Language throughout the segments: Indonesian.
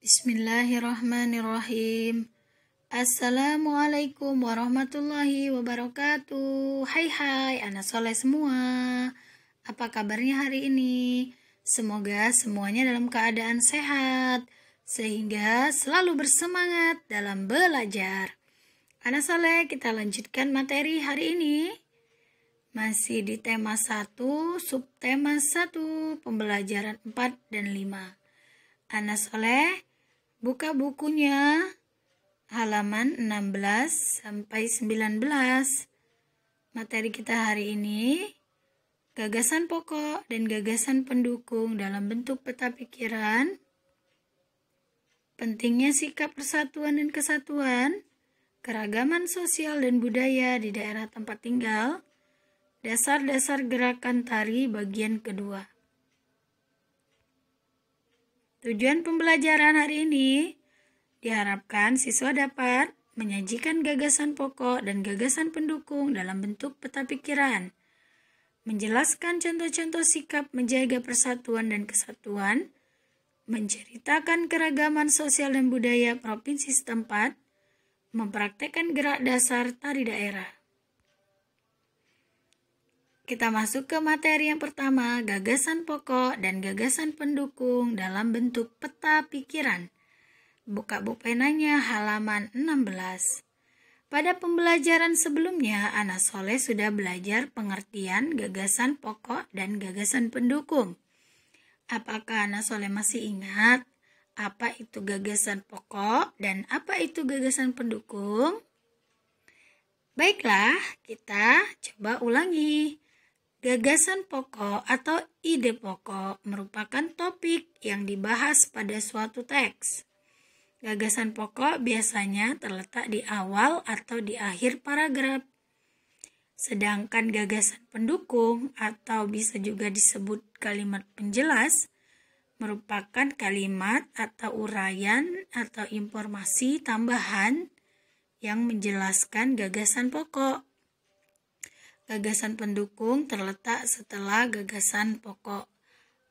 Bismillahirrahmanirrahim. Assalamualaikum warahmatullahi wabarakatuh. Hai anak soleh semua. Apa kabarnya hari ini? Semoga semuanya dalam keadaan sehat, sehingga selalu bersemangat dalam belajar. Anak soleh, kita lanjutkan materi hari ini. Masih di tema 1, subtema 1, pembelajaran 4 dan 5. Anak soleh, buka bukunya halaman 16 sampai 19. Materi kita hari ini gagasan pokok dan gagasan pendukung dalam bentuk peta pikiran. Pentingnya sikap persatuan dan kesatuan, keragaman sosial dan budaya di daerah tempat tinggal, dasar-dasar gerakan tari bagian kedua. Tujuan pembelajaran hari ini diharapkan siswa dapat menyajikan gagasan pokok dan gagasan pendukung dalam bentuk peta pikiran, menjelaskan contoh-contoh sikap menjaga persatuan dan kesatuan, menceritakan keragaman sosial dan budaya provinsi setempat, mempraktekkan gerak dasar tari daerah. Kita masuk ke materi yang pertama, gagasan pokok dan gagasan pendukung dalam bentuk peta pikiran. Buka buku penanya halaman 16. Pada pembelajaran sebelumnya, anak soleh sudah belajar pengertian gagasan pokok dan gagasan pendukung. Apakah anak soleh masih ingat apa itu gagasan pokok dan apa itu gagasan pendukung? Baiklah, kita coba ulangi. Gagasan pokok atau ide pokok merupakan topik yang dibahas pada suatu teks. Gagasan pokok biasanya terletak di awal atau di akhir paragraf. Sedangkan gagasan pendukung atau bisa juga disebut kalimat penjelas merupakan kalimat atau uraian atau informasi tambahan yang menjelaskan gagasan pokok. Gagasan pendukung terletak setelah gagasan pokok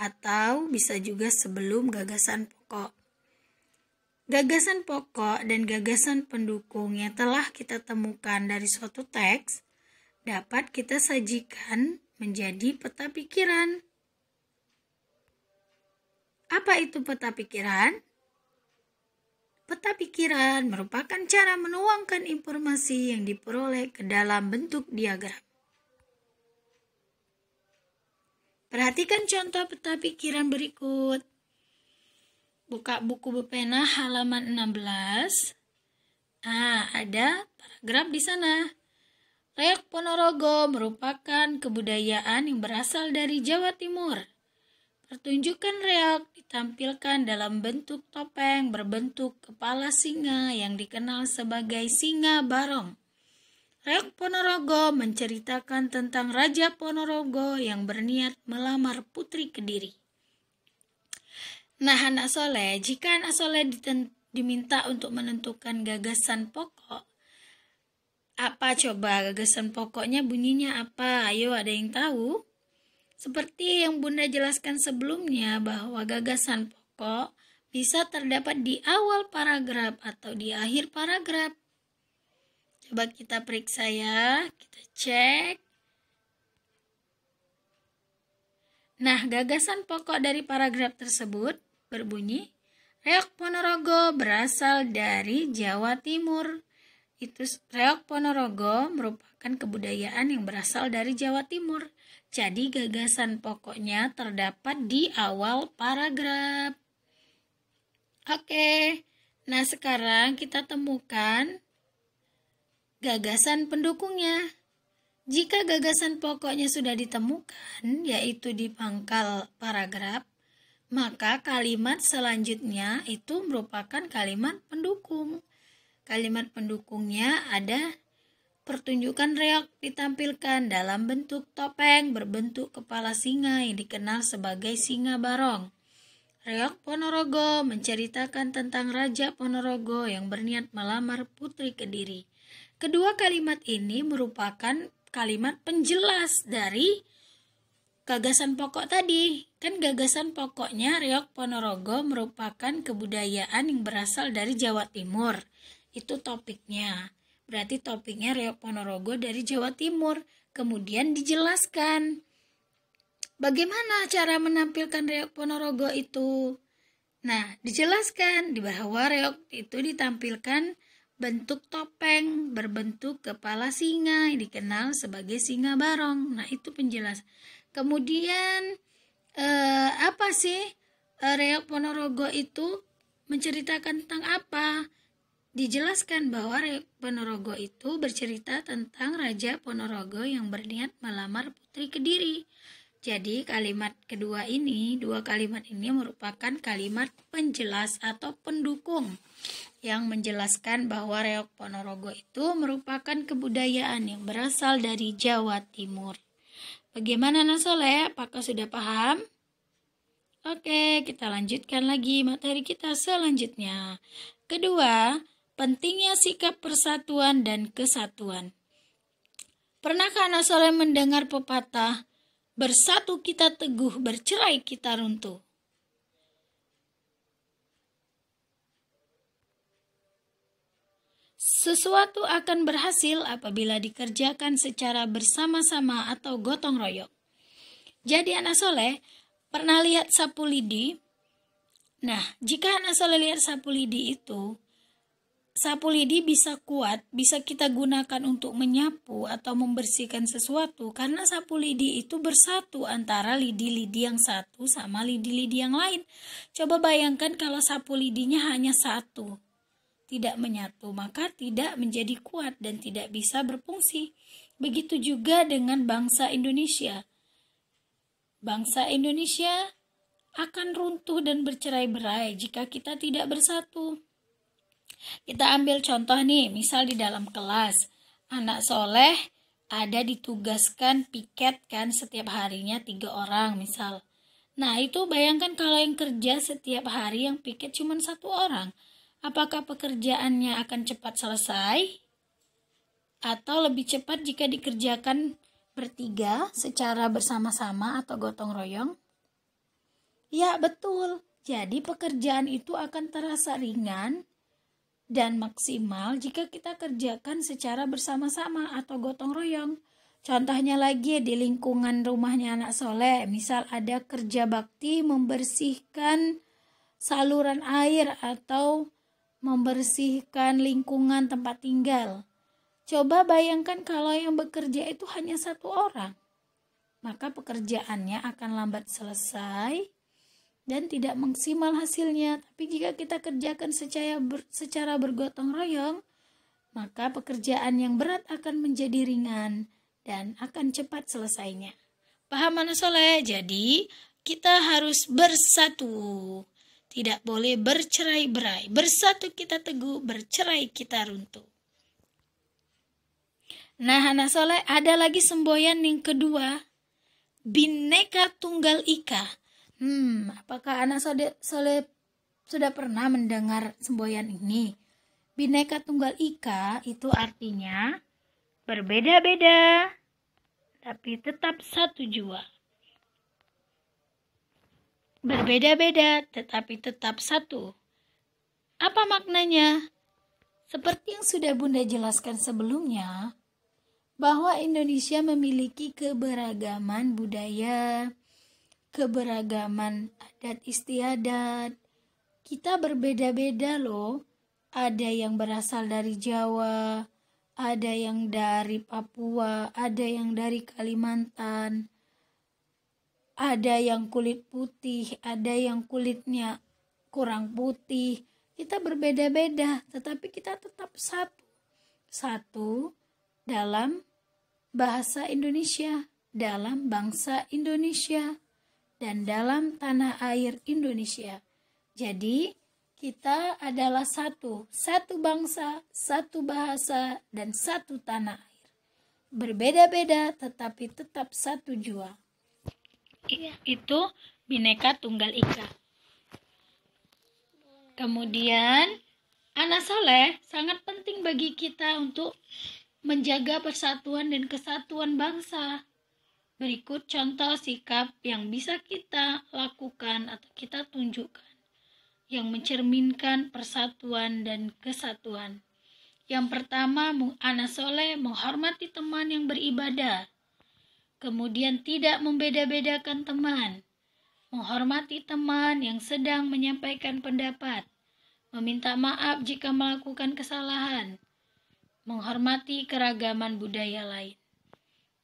atau bisa juga sebelum gagasan pokok. Gagasan pokok dan gagasan pendukung yang telah kita temukan dari suatu teks dapat kita sajikan menjadi peta pikiran. Apa itu peta pikiran? Peta pikiran merupakan cara menuangkan informasi yang diperoleh ke dalam bentuk diagram. Perhatikan contoh peta pikiran berikut. Buka buku berpena halaman 16. Ada paragraf di sana. Reok Ponorogo merupakan kebudayaan yang berasal dari Jawa Timur. Pertunjukan reok ditampilkan dalam bentuk topeng berbentuk kepala singa yang dikenal sebagai singa barong. Reok Ponorogo menceritakan tentang Raja Ponorogo yang berniat melamar Putri Kediri. Nah, anak soleh, jika anak soleh diminta untuk menentukan gagasan pokok, apa coba gagasan pokoknya bunyinya apa? Ayo, ada yang tahu? Seperti yang Bunda jelaskan sebelumnya bahwa gagasan pokok bisa terdapat di awal paragraf atau di akhir paragraf. Coba kita periksa ya, kita cek. Nah, gagasan pokok dari paragraf tersebut berbunyi, Reok Ponorogo berasal dari Jawa Timur. Reok Ponorogo merupakan kebudayaan yang berasal dari Jawa Timur. Jadi gagasan pokoknya terdapat di awal paragraf. Oke, nah sekarang kita temukan gagasan pendukungnya. Jika gagasan pokoknya sudah ditemukan, yaitu di pangkal paragraf, maka kalimat selanjutnya itu merupakan kalimat pendukung. Kalimat pendukungnya ada pertunjukan reok ditampilkan dalam bentuk topeng berbentuk kepala singa yang dikenal sebagai singa barong. Reok Ponorogo menceritakan tentang Raja Ponorogo yang berniat melamar Putri Kediri. Kedua kalimat ini merupakan kalimat penjelas dari gagasan pokok tadi. Kan gagasan pokoknya Reok Ponorogo merupakan kebudayaan yang berasal dari Jawa Timur. Itu topiknya. Berarti topiknya Reok Ponorogo dari Jawa Timur. Kemudian dijelaskan bagaimana cara menampilkan Reok Ponorogo itu. Nah, dijelaskan di bahwa reok itu ditampilkan bentuk topeng berbentuk kepala singa yang dikenal sebagai singa barong. Nah, itu penjelas. Kemudian apa sih reok Ponorogo itu menceritakan tentang apa? Dijelaskan bahwa reok Ponorogo itu bercerita tentang Raja Ponorogo yang berniat melamar Putri Kediri. Jadi kalimat kedua ini, dua kalimat ini merupakan kalimat penjelas atau pendukung yang menjelaskan bahwa reok Ponorogo itu merupakan kebudayaan yang berasal dari Jawa Timur. Bagaimana Anak Soleh? Apakah sudah paham? Oke, kita lanjutkan lagi materi kita selanjutnya. Kedua, pentingnya sikap persatuan dan kesatuan. Pernahkah Anak Soleh mendengar pepatah, bersatu kita teguh, bercerai kita runtuh? Sesuatu akan berhasil apabila dikerjakan secara bersama-sama atau gotong royong. Jadi Anak Soleh pernah lihat sapu lidi? Nah, jika Anak Soleh lihat sapu lidi itu, sapu lidi bisa kuat, bisa kita gunakan untuk menyapu atau membersihkan sesuatu karena sapu lidi itu bersatu antara lidi-lidi yang satu sama lidi-lidi yang lain. Coba bayangkan kalau sapu lidinya hanya satu, tidak menyatu, maka tidak menjadi kuat dan tidak bisa berfungsi. Begitu juga dengan bangsa Indonesia. Bangsa Indonesia akan runtuh dan bercerai-berai jika kita tidak bersatu. Kita ambil contoh nih, misal di dalam kelas, Anak Soleh ada ditugaskan piket kan setiap harinya 3 orang misal. Nah itu bayangkan kalau yang kerja setiap hari yang piket cuma 1 orang. Apakah pekerjaannya akan cepat selesai? Atau lebih cepat jika dikerjakan bertiga secara bersama-sama atau gotong royong? Ya betul, jadi pekerjaan itu akan terasa ringan dan maksimal jika kita kerjakan secara bersama-sama atau gotong royong. Contohnya lagi di lingkungan rumahnya Anak Soleh, misal ada kerja bakti membersihkan saluran air atau membersihkan lingkungan tempat tinggal. Coba bayangkan kalau yang bekerja itu hanya 1 orang, maka pekerjaannya akan lambat selesai dan tidak maksimal hasilnya. Tapi jika kita kerjakan secara bergotong royong, maka pekerjaan yang berat akan menjadi ringan dan akan cepat selesainya. Paham Anak Soleh? Jadi kita harus bersatu, tidak boleh bercerai-berai. Bersatu kita teguh, bercerai kita runtuh. Nah Anak Soleh, ada lagi semboyan yang kedua, Bhinneka Tunggal Ika. Apakah Anak Soleh sudah pernah mendengar semboyan ini? Bhinneka Tunggal Ika itu artinya berbeda-beda tapi tetap satu jua. Berbeda-beda tetapi tetap satu. Apa maknanya? Seperti yang sudah Bunda jelaskan sebelumnya, bahwa Indonesia memiliki keberagaman budaya, keberagaman adat istiadat. Kita berbeda-beda loh. Ada yang berasal dari Jawa, ada yang dari Papua, ada yang dari Kalimantan, ada yang kulit putih, ada yang kulitnya kurang putih. Kita berbeda-beda, tetapi kita tetap satu. Satu dalam bahasa Indonesia, dalam bangsa Indonesia, dan dalam tanah air Indonesia. Jadi kita adalah satu bangsa, satu bahasa, dan satu tanah air. Berbeda-beda tetapi tetap satu jua. Itu Bhinneka Tunggal Ika. Kemudian Anak Soleh sangat penting bagi kita untuk menjaga persatuan dan kesatuan bangsa. Berikut contoh sikap yang bisa kita lakukan atau kita tunjukkan yang mencerminkan persatuan dan kesatuan. Yang pertama, anak soleh menghormati teman yang beribadah. Kemudian tidak membeda-bedakan teman. Menghormati teman yang sedang menyampaikan pendapat. Meminta maaf jika melakukan kesalahan. Menghormati keragaman budaya lain.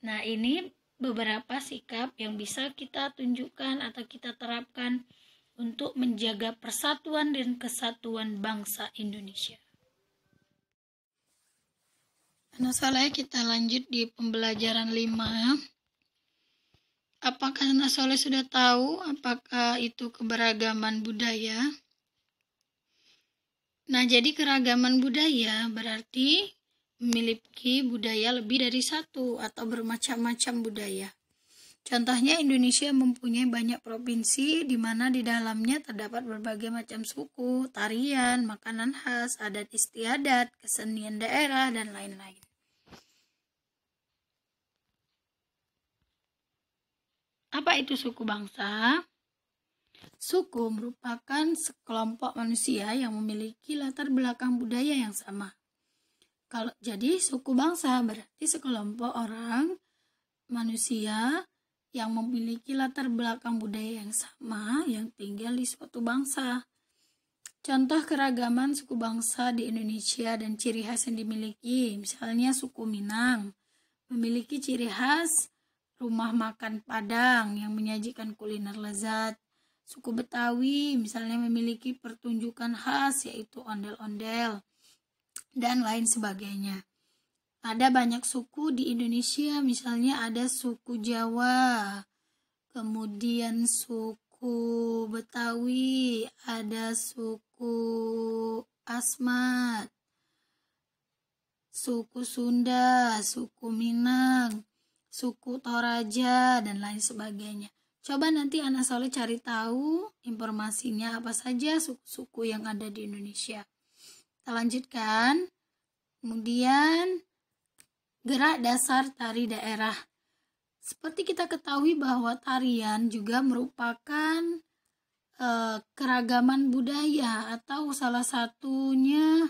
Nah, ini beberapa sikap yang bisa kita tunjukkan atau kita terapkan untuk menjaga persatuan dan kesatuan bangsa Indonesia. Nah, soleh, kita lanjut di pembelajaran 5. Apakah anak soleh sudah tahu apakah itu keberagaman budaya? Nah, jadi keragaman budaya berarti memiliki budaya lebih dari satu atau bermacam-macam budaya. Contohnya Indonesia mempunyai banyak provinsi di mana di dalamnya terdapat berbagai macam suku, tarian, makanan khas, adat istiadat, kesenian daerah, dan lain-lain. Apa itu suku bangsa? Suku merupakan sekelompok manusia yang memiliki latar belakang budaya yang sama. Jadi suku bangsa berarti sekelompok orang manusia yang memiliki latar belakang budaya yang sama yang tinggal di suatu bangsa. Contoh keragaman suku bangsa di Indonesia dan ciri khas yang dimiliki, misalnya suku Minang memiliki ciri khas rumah makan Padang yang menyajikan kuliner lezat. Suku Betawi misalnya memiliki pertunjukan khas yaitu ondel-ondel dan lain sebagainya. Ada banyak suku di Indonesia, misalnya ada suku Jawa, kemudian suku Betawi, ada suku Asmat, suku Sunda, suku Minang, suku Toraja, dan lain sebagainya. Coba nanti anak soleh cari tahu informasinya apa saja suku-suku yang ada di Indonesia. Kita lanjutkan. Kemudian gerak dasar tari daerah. Seperti kita ketahui bahwa tarian juga merupakan keragaman budaya atau salah satunya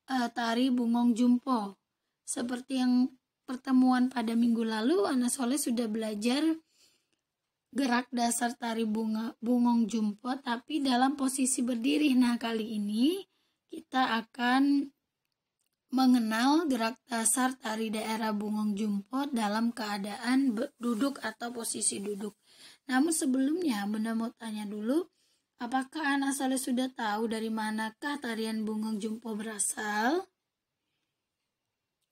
tari Bungong Jumpo. Seperti yang pertemuan pada minggu lalu, anak soleh sudah belajar gerak dasar tari Bungong Jumpo tapi dalam posisi berdiri. Nah, kali ini kita akan mengenal gerak dasar tari daerah Bungong Jumpo dalam keadaan duduk atau posisi duduk. Namun sebelumnya, Bunda mau tanya dulu, apakah anak soleh sudah tahu dari manakah tarian Bungong Jumpo berasal?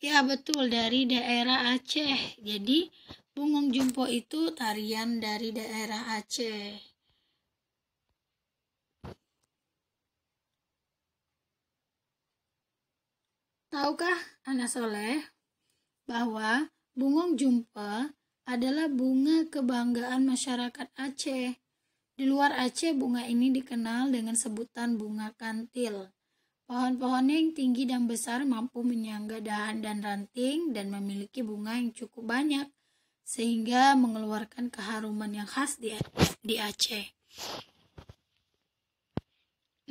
Ya, betul, dari daerah Aceh. Jadi, Bungong Jumpo itu tarian dari daerah Aceh. Tahukah anak soleh bahwa Bungong Jumpo adalah bunga kebanggaan masyarakat Aceh. Di luar Aceh, bunga ini dikenal dengan sebutan bunga kantil. Pohon-pohonnya yang tinggi dan besar mampu menyangga dahan dan ranting dan memiliki bunga yang cukup banyak, sehingga mengeluarkan keharuman yang khas di Aceh.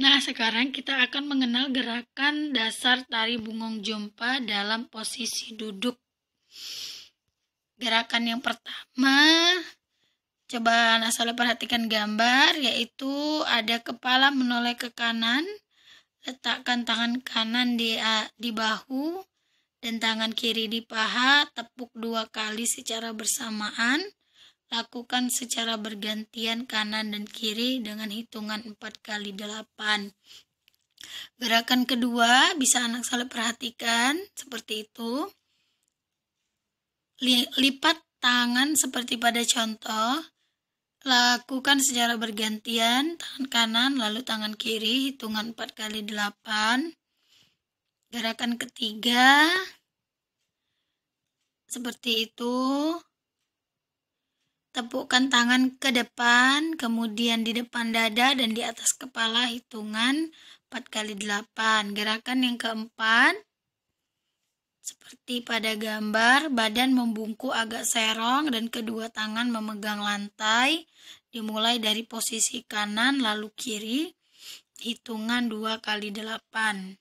Nah, sekarang kita akan mengenal gerakan dasar tari Bungong Jumpo dalam posisi duduk. Gerakan yang pertama, coba anak soleh perhatikan gambar, yaitu ada kepala menoleh ke kanan, letakkan tangan kanan di bahu dan tangan kiri di paha, tepuk 2 kali secara bersamaan. Lakukan secara bergantian kanan dan kiri dengan hitungan 4 kali 8. Gerakan kedua bisa anak soleh perhatikan seperti itu. Lipat tangan seperti pada contoh. Lakukan secara bergantian, tangan kanan lalu tangan kiri, hitungan 4 kali 8. Gerakan ketiga seperti itu. Tepukkan tangan ke depan, kemudian di depan dada dan di atas kepala, hitungan 4 kali 8. Gerakan yang keempat Seperti pada gambar, badan membungkuk agak serong dan kedua tangan memegang lantai. Dimulai dari posisi kanan lalu kiri. Hitungan 2 kali 8.